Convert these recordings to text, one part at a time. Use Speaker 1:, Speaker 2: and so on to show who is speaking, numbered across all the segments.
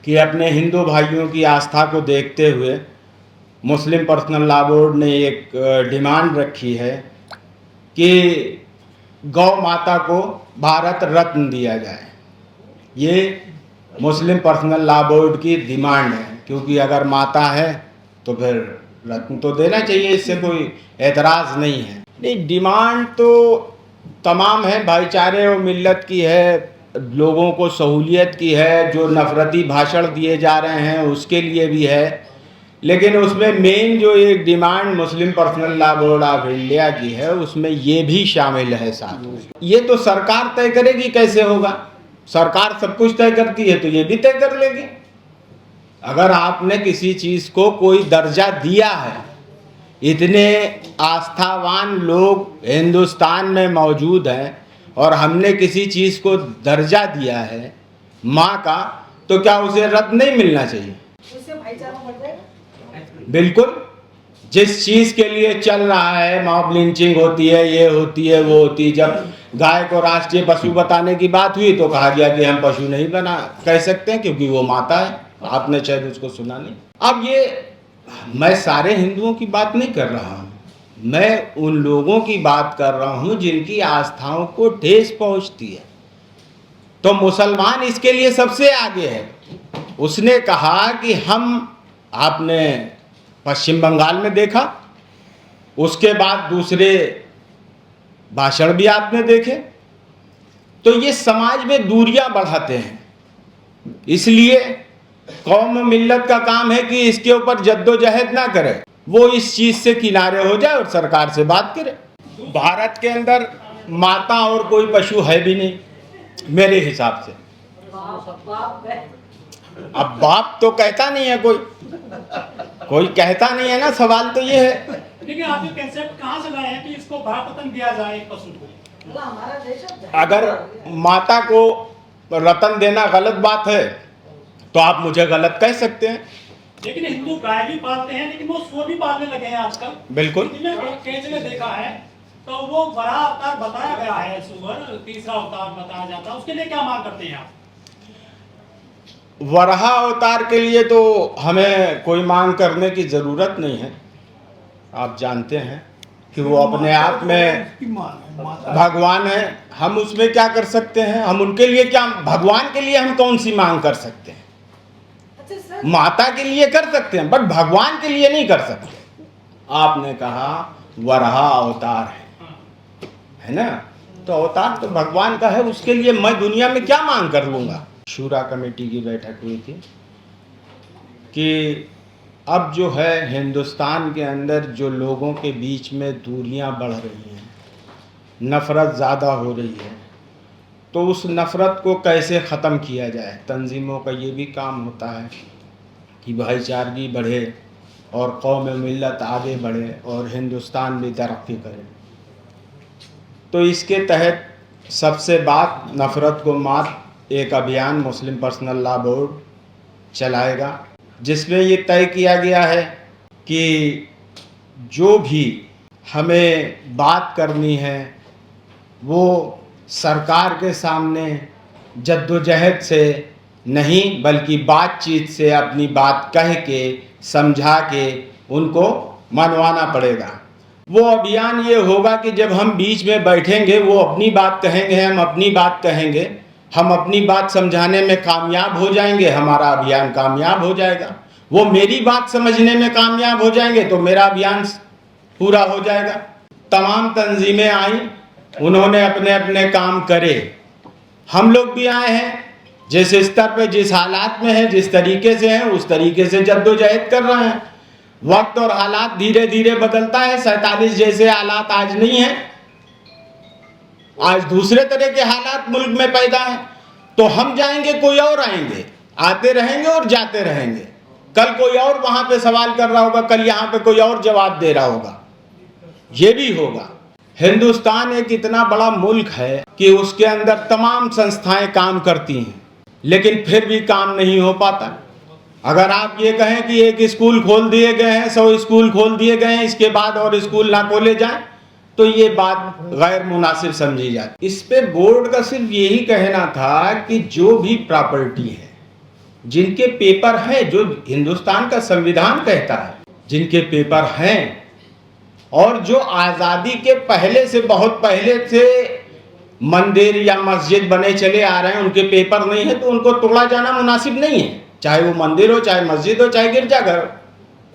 Speaker 1: कि अपने हिंदू भाइयों की आस्था को देखते हुए मुस्लिम पर्सनल लॉ बोर्ड ने एक डिमांड रखी है कि गौ माता को भारत रत्न दिया जाए। ये मुस्लिम पर्सनल लॉ बोर्ड की डिमांड है, क्योंकि अगर माता है तो फिर रत्न तो देना चाहिए, इससे कोई एतराज़ नहीं है। नहीं, डिमांड तो तमाम है, भाईचारे और मिल्लत की है, लोगों को सहूलियत की है, जो नफरती भाषण दिए जा रहे हैं उसके लिए भी है, लेकिन उसमें मेन जो एक demand Muslim personal law board of India की है उसमें ये भी शामिल है साथ। ये तो सरकार तय करेगी कैसे होगा, सरकार सब कुछ तय करती है तो ये भी तय कर लेगी। अगर आपने किसी चीज़ को कोई दर्जा दिया है, इतने आस्थावान लोग हिंदुस्तान में मौजूद हैं और हमने किसी चीज़ को दर्जा दिया है माँ का, तो क्या उसे रत्न नहीं मिलना चाहिए? बिल्कुल। जिस चीज़ के लिए चल रहा है, मॉब लिंचिंग होती है, ये होती है, वो होती है। जब गाय को राष्ट्रीय पशु बताने की बात हुई तो कहा गया कि हम पशु नहीं बना कह सकते हैं क्योंकि वो माता है। आपने शायद उसको सुना नहीं। अब ये मैं सारे हिंदुओं की बात नहीं कर रहा हूँ, मैं उन लोगों की बात कर रहा हूँ जिनकी आस्थाओं को ठेस पहुँचती है। तो मुसलमान इसके लिए सबसे आगे है। उसने कहा कि आपने पश्चिम बंगाल में देखा, उसके बाद दूसरे भाषण भी आपने देखे, तो ये समाज में दूरियां बढ़ाते हैं। इसलिए कौम मिल्लत का काम है कि इसके ऊपर जद्दोजहद ना करे, वो इस चीज से किनारे हो जाए और सरकार से बात करे। भारत के अंदर माता और कोई पशु है भी नहीं मेरे हिसाब से। अब बाप तो कहता नहीं है, कोई कहता नहीं है ना। सवाल तो ये है,
Speaker 2: लेकिन आप ये कंसेप्ट कहाँ से लाए हैं कि इसको भारत रत्न दिया जाए एक पशु को?
Speaker 1: अगर माता को रत्न देना गलत बात है तो आप मुझे गलत कह सकते हैं।
Speaker 2: लेकिन हिंदू गाय भी पालते हैं, लेकिन वो सूअर भी पालने लगे हैं आजकल।
Speaker 1: बिल्कुल।
Speaker 2: कई जगह देखा है तो वो बड़ा अवतार बताया गया है, सूअर तीसरा अवतार बताया जाता है, उसके लिए क्या मांग करते हैं आप?
Speaker 1: वराह अवतार के लिए तो हमें कोई मांग करने की ज़रूरत नहीं है। आप जानते हैं कि वो अपने आप में भगवान है। हम उसमें क्या कर सकते हैं? हम उनके लिए क्या, भगवान के लिए हम कौन सी मांग कर सकते हैं? माता के लिए कर सकते हैं, बट भगवान के लिए नहीं कर सकते। आपने कहा वराह अवतार है ना, तो अवतार तो भगवान का है, उसके लिए मैं दुनिया में क्या मांग कर लूँगा। शूरा कमेटी की बैठक हुई थी कि अब जो है हिंदुस्तान के अंदर जो लोगों के बीच में दूरियां बढ़ रही हैं, नफ़रत ज़्यादा हो रही है, तो उस नफ़रत को कैसे ख़त्म किया जाए। तंजीमों का ये भी काम होता है कि भाईचारगी बढ़े और कौम मिल्लत आगे बढ़े और हिंदुस्तान भी तरक्की करे। तो इसके तहत सबसे बात नफ़रत को मात एक अभियान मुस्लिम पर्सनल लॉ बोर्ड चलाएगा, जिसमें ये तय किया गया है कि जो भी हमें बात करनी है वो सरकार के सामने जद्दोजहद से नहीं बल्कि बातचीत से अपनी बात कह के समझा के उनको मनवाना पड़ेगा। वो अभियान ये होगा कि जब हम बीच में बैठेंगे वो अपनी बात कहेंगे, हम अपनी बात कहेंगे, हम अपनी बात समझाने में कामयाब हो जाएंगे, हमारा अभियान कामयाब हो जाएगा। वो मेरी बात समझने में कामयाब हो जाएंगे तो मेरा अभियान पूरा हो जाएगा। तमाम तंजीमें आई, उन्होंने अपने अपने काम करे, हम लोग भी आए हैं, जिस स्तर पे जिस हालात में है, जिस तरीके से हैं उस तरीके से जद्दोजहद कर रहे हैं। वक्त और हालात धीरे धीरे बदलता है। 47 जैसे हालात आज नहीं है, आज दूसरे तरह के हालात मुल्क में पैदा हैं। तो हम जाएंगे, कोई और आएंगे, आते रहेंगे और जाते रहेंगे। कल कोई और वहां पे सवाल कर रहा होगा, कल यहाँ पे कोई और जवाब दे रहा होगा, ये भी होगा। हिंदुस्तान एक इतना बड़ा मुल्क है कि उसके अंदर तमाम संस्थाएं काम करती हैं, लेकिन फिर भी काम नहीं हो पाता। अगर आप ये कहें कि एक स्कूल खोल दिए गए हैं, 100 स्कूल खोल दिए गए हैं, इसके बाद और स्कूल ना खोले जाएं, तो ये बात गैर मुनासिब समझी जाती। इस पे बोर्ड का सिर्फ यही कहना था कि जो भी प्रॉपर्टी है जिनके पेपर हैं, जो हिंदुस्तान का संविधान कहता है, जिनके पेपर हैं और जो आज़ादी के पहले से, बहुत पहले से मंदिर या मस्जिद बने चले आ रहे हैं, उनके पेपर नहीं है तो उनको तोड़ा जाना मुनासिब नहीं है। चाहे वो मंदिर हो, चाहे मस्जिद हो, चाहे गिरजाघर,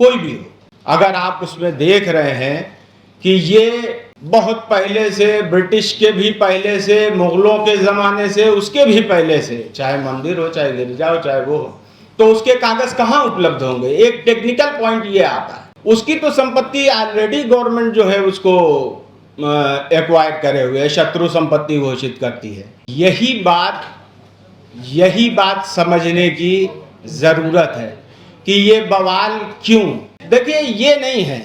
Speaker 1: कोई भी हो। अगर आप उसमें देख रहे हैं कि ये बहुत पहले से, ब्रिटिश के भी पहले से, मुगलों के ज़माने से, उसके भी पहले से, चाहे मंदिर हो, चाहे गिरजा हो, चाहे वो हो, तो उसके कागज़ कहाँ उपलब्ध होंगे? एक टेक्निकल पॉइंट ये आता है, उसकी तो संपत्ति ऑलरेडी गवर्नमेंट जो है उसको एक्वायर करे हुए है, शत्रु संपत्ति घोषित करती है। यही बात समझने की ज़रूरत है कि ये बवाल क्यों। देखिए, ये नहीं है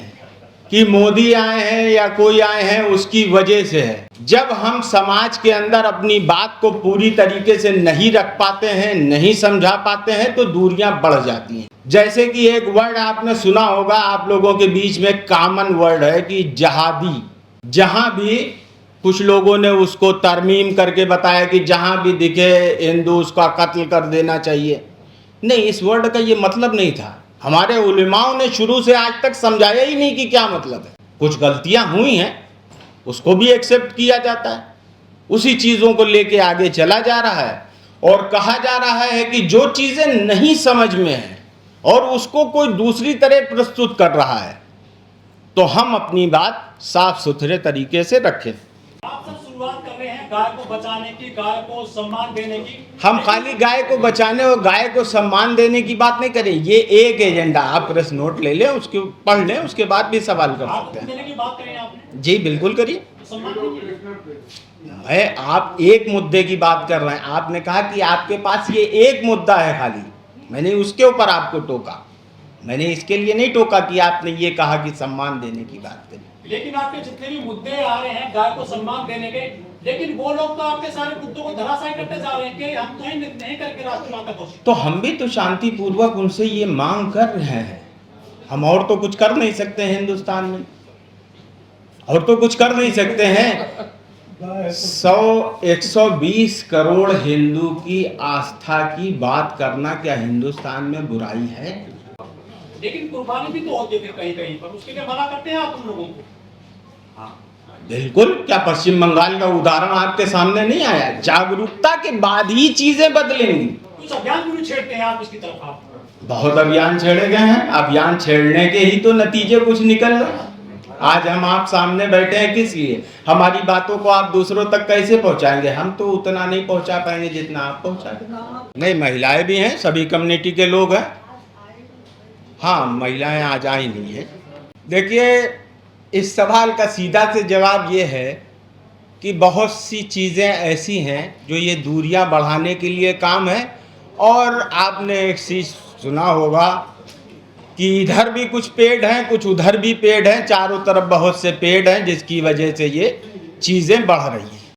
Speaker 1: कि मोदी आए हैं या कोई आए हैं उसकी वजह से है। जब हम समाज के अंदर अपनी बात को पूरी तरीके से नहीं रख पाते हैं, नहीं समझा पाते हैं, तो दूरियां बढ़ जाती हैं। जैसे कि एक वर्ड आपने सुना होगा, आप लोगों के बीच में कॉमन वर्ड है कि जहादी। जहां भी कुछ लोगों ने उसको तरमीम करके बताया कि जहां भी दिखे हिंदू उसका कत्ल कर देना चाहिए। नहीं, इस वर्ड का ये मतलब नहीं था। हमारे उलेमाओं ने शुरू से आज तक समझाया ही नहीं कि क्या मतलब है। कुछ गलतियां हुई हैं, उसको भी एक्सेप्ट किया जाता है, उसी चीज़ों को लेके आगे चला जा रहा है और कहा जा रहा है कि जो चीज़ें नहीं समझ में हैं और उसको कोई दूसरी तरह प्रस्तुत कर रहा है, तो हम अपनी बात साफ सुथरे तरीके से रखें।
Speaker 2: आप सब शुरुआत कर रहे हैं गाय को बचाने की, गाय को सम्मान देने की।
Speaker 1: हम खाली गाय को बचाने और गाय को सम्मान देने की बात नहीं करें। ये एक एजेंडा, आप प्रेस नोट ले लें, उसके पढ़ लें, उसके बाद भी सवाल कर सकते हैं।
Speaker 2: देने की बात करें आपने?
Speaker 1: जी बिल्कुल करिए। मैं, आप एक मुद्दे की बात कर रहे हैं। आपने कहा कि आपके पास ये एक मुद्दा है खाली, मैंने उसके ऊपर आपको टोका। मैंने इसके लिए नहीं टोका कि आपने ये कहा कि सम्मान देने की बात करी।
Speaker 2: लेकिन आपके जितने भी मुद्दे आ रहे हैं गाय को सम्मान देने के, लेकिन वो लोग तो आपके सारे मुद्दों को धराशायी करते जा रहे हैं कि हम तो ही नहीं करके राष्ट्रमाता घोषित।
Speaker 1: तो हम भी तो शांतिपूर्वक उनसे ये मांग कर रहे हैं। हम और तो कुछ कर नहीं सकते हैं हिंदुस्तान में, और तो कुछ कर नहीं सकते हैं। 120 करोड़ हिंदू की आस्था की बात करना क्या हिंदुस्तान में बुराई है?
Speaker 2: लेकिन कुर्बानी भी तो होती है कहीं कहीं पर, उसके लिए मना करते हैं आप उन लोगों को।
Speaker 1: हाँ बिल्कुल। क्या पश्चिम बंगाल का उदाहरण आपके सामने नहीं आया? जागरूकता के बाद ही चीजें बदलेंगी।
Speaker 2: कुछ अभियान भी छेड़ते हैं आप इसकी तरफ। आप
Speaker 1: बहुत अभियान छेड़े गए हैं। अभियान छेड़ने के ही तो नतीजे कुछ निकल रहे। आज हम आप सामने बैठे हैं किस लिए? हमारी बातों को आप दूसरों तक कैसे पहुंचाएंगे? हम तो उतना नहीं पहुंचा पाएंगे जितना आप पहुंचा देंगे। नहीं, महिलाएं भी हैं, सभी कम्युनिटी के लोग हैं। हाँ, महिलाएं आज आई नहीं है। देखिए, इस सवाल का सीधा से जवाब ये है कि बहुत सी चीज़ें ऐसी हैं जो ये दूरियां बढ़ाने के लिए काम है। और आपने एक चीज़ सुना होगा कि इधर भी कुछ पेड़ हैं, कुछ उधर भी पेड़ हैं, चारों तरफ बहुत से पेड़ हैं, जिसकी वजह से ये चीज़ें बढ़ रही हैं।